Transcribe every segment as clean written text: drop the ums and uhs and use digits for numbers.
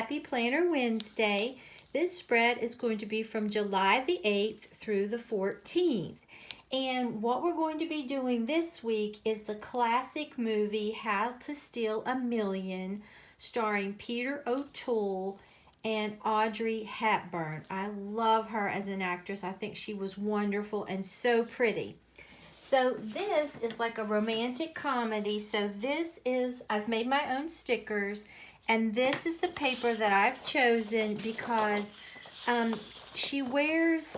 Happy Planner Wednesday. This spread is going to be from July the 8th through the 14th. And what we're going to be doing this week is the classic movie How to Steal a Million, starring Peter O'Toole and Audrey Hepburn. I love her as an actress. I think she was wonderful and so pretty. So this is like a romantic comedy. So this is, I've made my own stickers, and this is the paper that I've chosen because she wears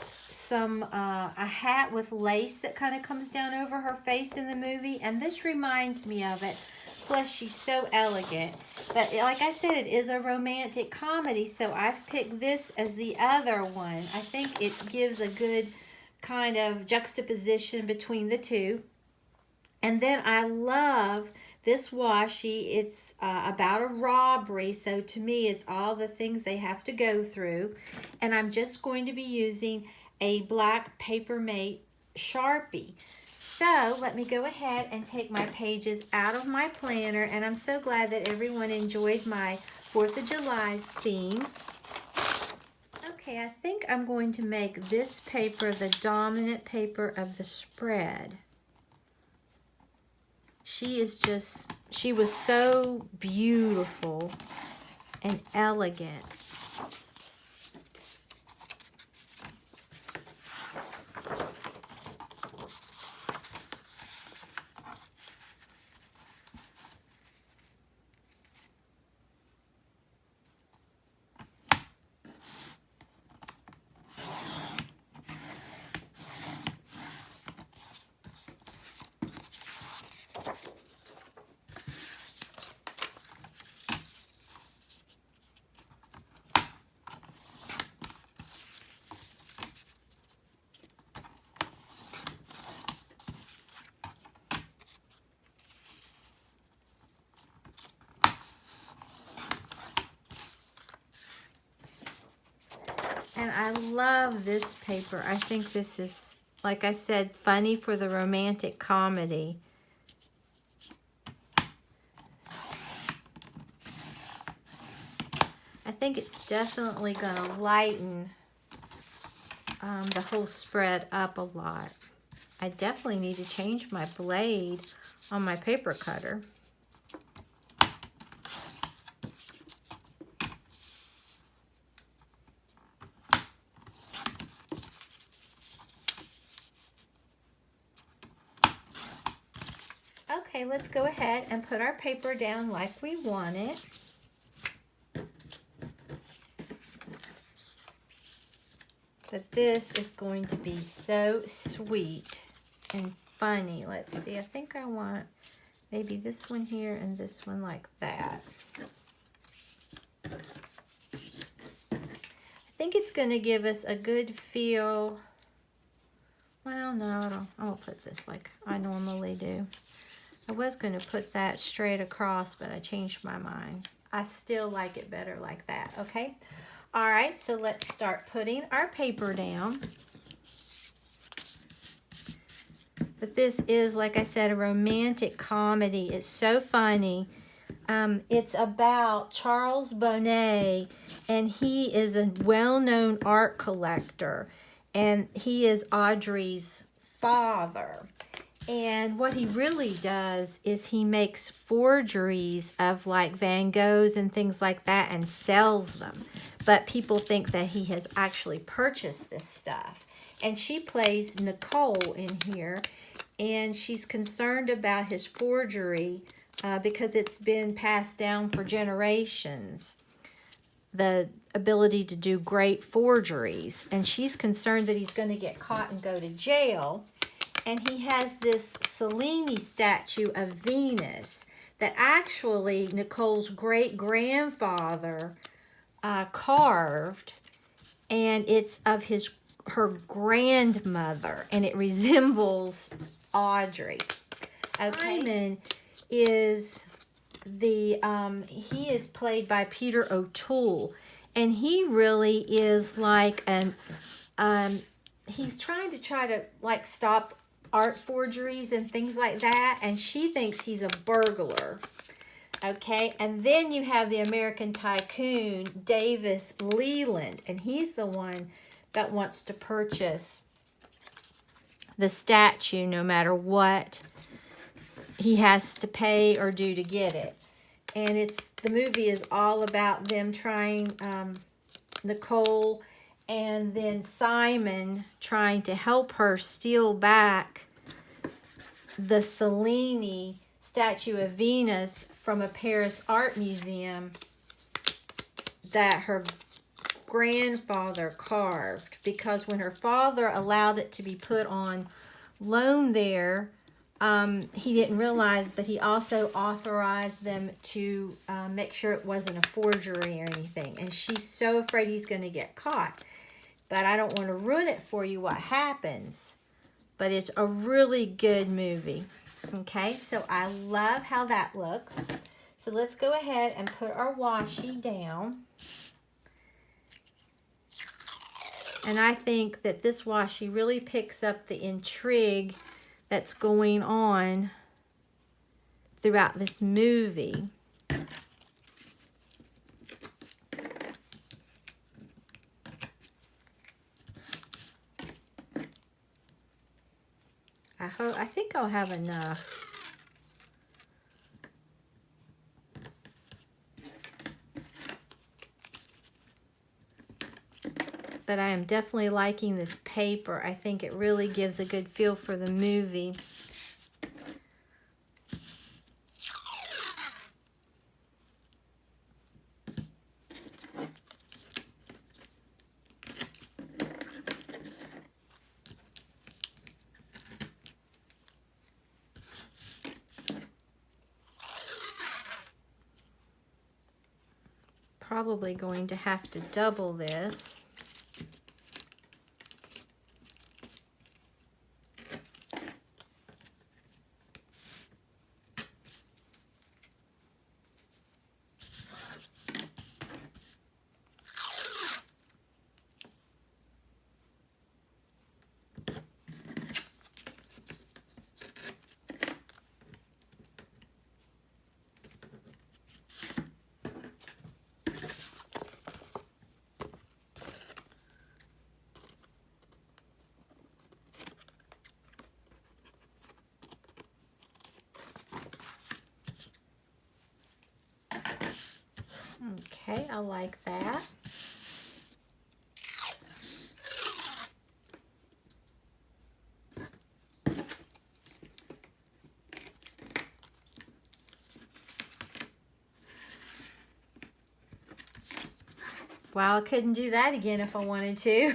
a hat with lace that kind of comes down over her face in the movie, and this reminds me of it. Plus, she's so elegant. But like I said, it is a romantic comedy, so I've picked this as the other one. I think it gives a good kind of juxtaposition between the two. And then I love this washi. It's about a robbery, so to me it's all the things they have to go through. And I'm just going to be using a black Papermate Sharpie. So let me go ahead and take my pages out of my planner, and I'm so glad that everyone enjoyed my 4th of July theme. Okay, I think I'm going to make this paper the dominant paper of the spread. She was so beautiful and elegant. And I love this paper. I think this is, like I said, funny for the romantic comedy. I think it's definitely going to lighten the whole spread up a lot. I definitely need to change my blade on my paper cutter. Okay, let's go ahead and put our paper down like we want it. But this is going to be so sweet and funny. Let's see, I think I want maybe this one here and this one like that. I think it's going to give us a good feel. Well, no, I won't put this like I normally do. I was going to put that straight across, but I changed my mind. I still like it better like that, okay? All right, so let's start putting our paper down. But this is, like I said, a romantic comedy. It's so funny. It's about Charles Bonnet, and he is a well-known art collector, and he is Audrey's father. And what he really does is he makes forgeries of like Van Goghs and things like that and sells them. But people think that he has actually purchased this stuff. And she plays Nicole in here, and she's concerned about his forgery because it's been passed down for generations, the ability to do great forgeries. And she's concerned that he's going to get caught and go to jail. And he has this Cellini statue of Venus that actually Nicole's great-grandfather carved, and it's of her grandmother, and it resembles Audrey. Okay, Simon is he is played by Peter O'Toole, and he really is like he's trying to like stop art forgeries and things like that, and she thinks he's a burglar. Okay, and then you have the American tycoon, Davis Leland, and he's the one that wants to purchase the statue no matter what he has to pay or do to get it. And the movie is all about them trying, Nicole and then Simon trying to help her steal back the Cellini statue of Venus from a Paris art museum that her grandfather carved, because when her father allowed it to be put on loan there, he didn't realize, but he also authorized them to make sure it wasn't a forgery or anything. And she's so afraid he's going to get caught. But I don't want to ruin it for you what happens. But it's a really good movie. Okay, so I love how that looks. So let's go ahead and put our washi down. And I think that this washi really picks up the intrigue that's going on throughout this movie. I think I'll have enough. But I am definitely liking this paper. I think it really gives a good feel for the movie. Probably going to have to double this. Okay, I like that. Wow, I couldn't do that again if I wanted to.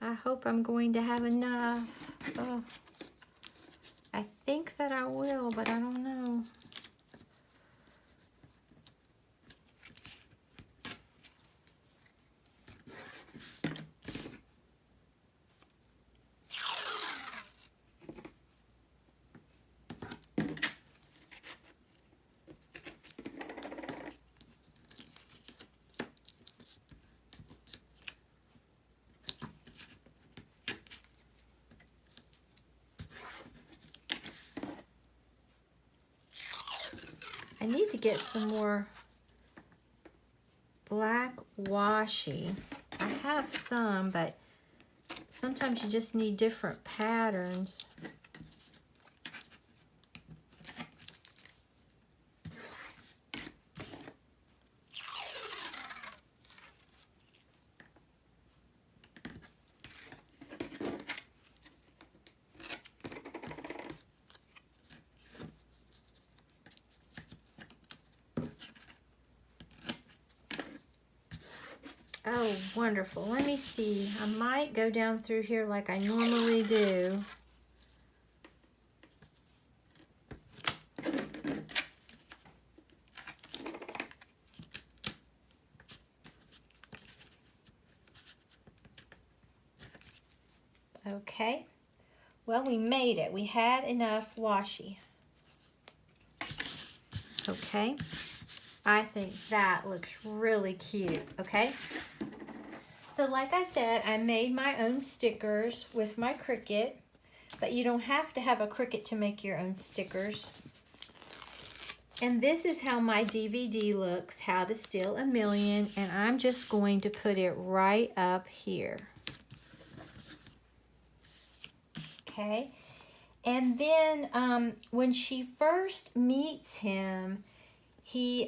I hope I'm going to have enough. Oh, I think that I will, but I don't know. I need to get some more black washi. I have some, but sometimes you just need different patterns. Oh, wonderful. Let me see. I might go down through here like I normally do. Okay. Well, we made it. We had enough washi. Okay. I think that looks really cute. Okay. So like I said, I made my own stickers with my Cricut, but you don't have to have a Cricut to make your own stickers. And this is how my DVD looks, How to Steal a Million. And I'm just going to put it right up here. Okay. And then when she first meets him, he's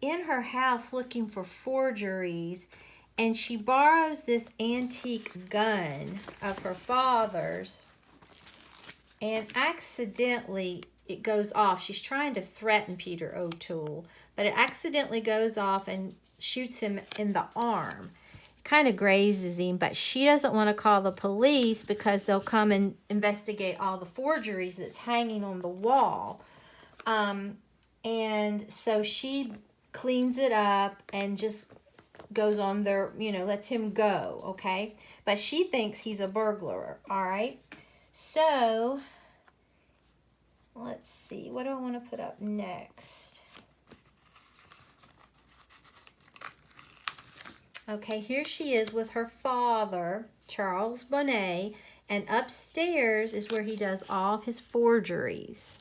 in her house looking for forgeries, and she borrows this antique gun of her father's, and accidentally it goes off. She's trying to threaten Peter O'Toole, but it accidentally goes off and shoots him in the arm. Kind of grazes him, but she doesn't want to call the police because they'll come and investigate all the forgeries that's hanging on the wall. And so she cleans it up and just goes on there, lets him go, okay? But she thinks he's a burglar, all right? So, let's see. What do I want to put up next? Okay, here she is with her father, Charles Bonnet, and upstairs is where he does all his forgeries.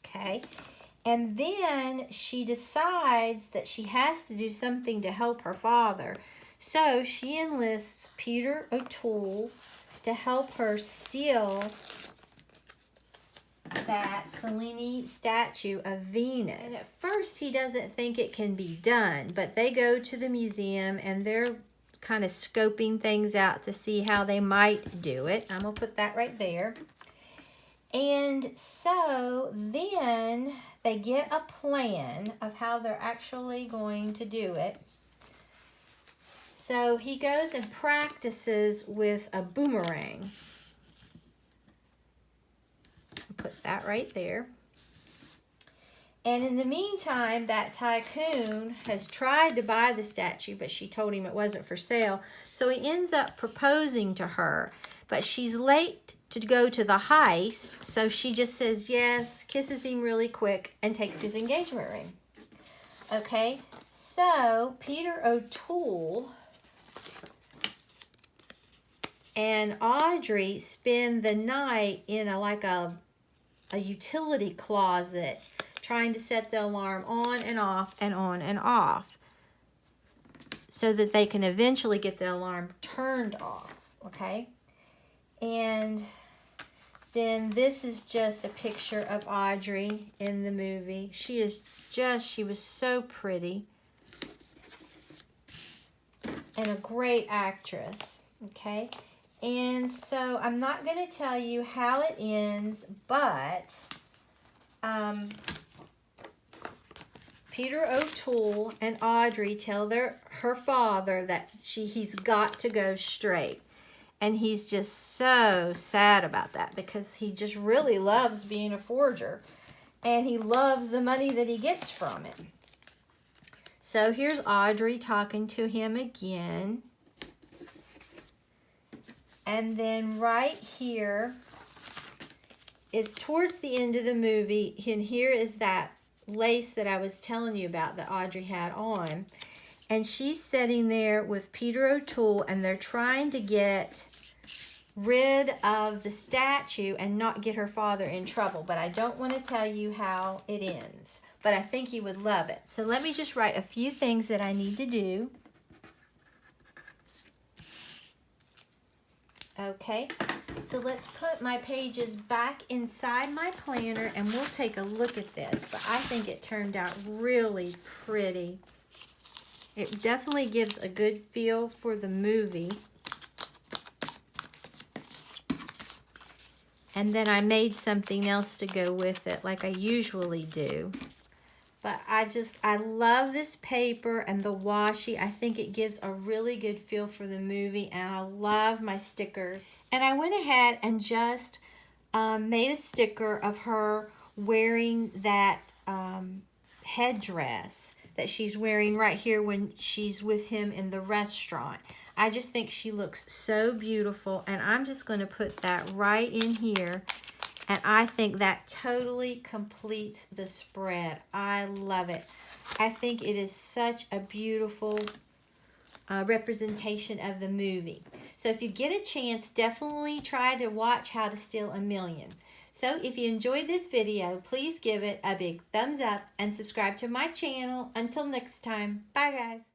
Okay, and then she decides that she has to do something to help her father. So she enlists Peter O'Toole to help her steal that Cellini statue of Venus. And at first he doesn't think it can be done, but they go to the museum and they're kind of scoping things out to see how they might do it. I'm going to put that right there. And so then they get a plan of how they're actually going to do it. So he goes and practices with a boomerang. Put that right there. And in the meantime, that tycoon has tried to buy the statue, but she told him it wasn't for sale. So he ends up proposing to her, but she's late to go to the heist, so she just says yes, kisses him really quick, and takes his engagement ring. Okay, so Peter O'Toole and Audrey spend the night in a utility closet trying to set the alarm on and off and on and off so that they can eventually get the alarm turned off, okay? And then this is just a picture of Audrey in the movie. She was so pretty and a great actress, okay? And so I'm not going to tell you how it ends, but Peter O'Toole and Audrey tell her father that he's got to go straight. And he's just so sad about that because he just really loves being a forger. And he loves the money that he gets from it. So here's Audrey talking to him again. And then right here is towards the end of the movie, and here is that lace that I was telling you about that Audrey had on. And she's sitting there with Peter O'Toole, and they're trying to get rid of the statue and not get her father in trouble. But I don't want to tell you how it ends. But I think you would love it. So let me just write a few things that I need to do. Okay, so let's put my pages back inside my planner and we'll take a look at this. But I think it turned out really pretty. It definitely gives a good feel for the movie. And then I made something else to go with it like I usually do. But I love this paper and the washi. I think it gives a really good feel for the movie, and I love my stickers. And I went ahead and just made a sticker of her wearing that headdress that she's wearing right here when she's with him in the restaurant. I just think she looks so beautiful, and I'm just going to put that right in here. And I think that totally completes the spread. I love it. I think it is such a beautiful representation of the movie. So if you get a chance, definitely try to watch How to Steal a Million. So if you enjoyed this video, please give it a big thumbs up and subscribe to my channel. Until next time, bye guys.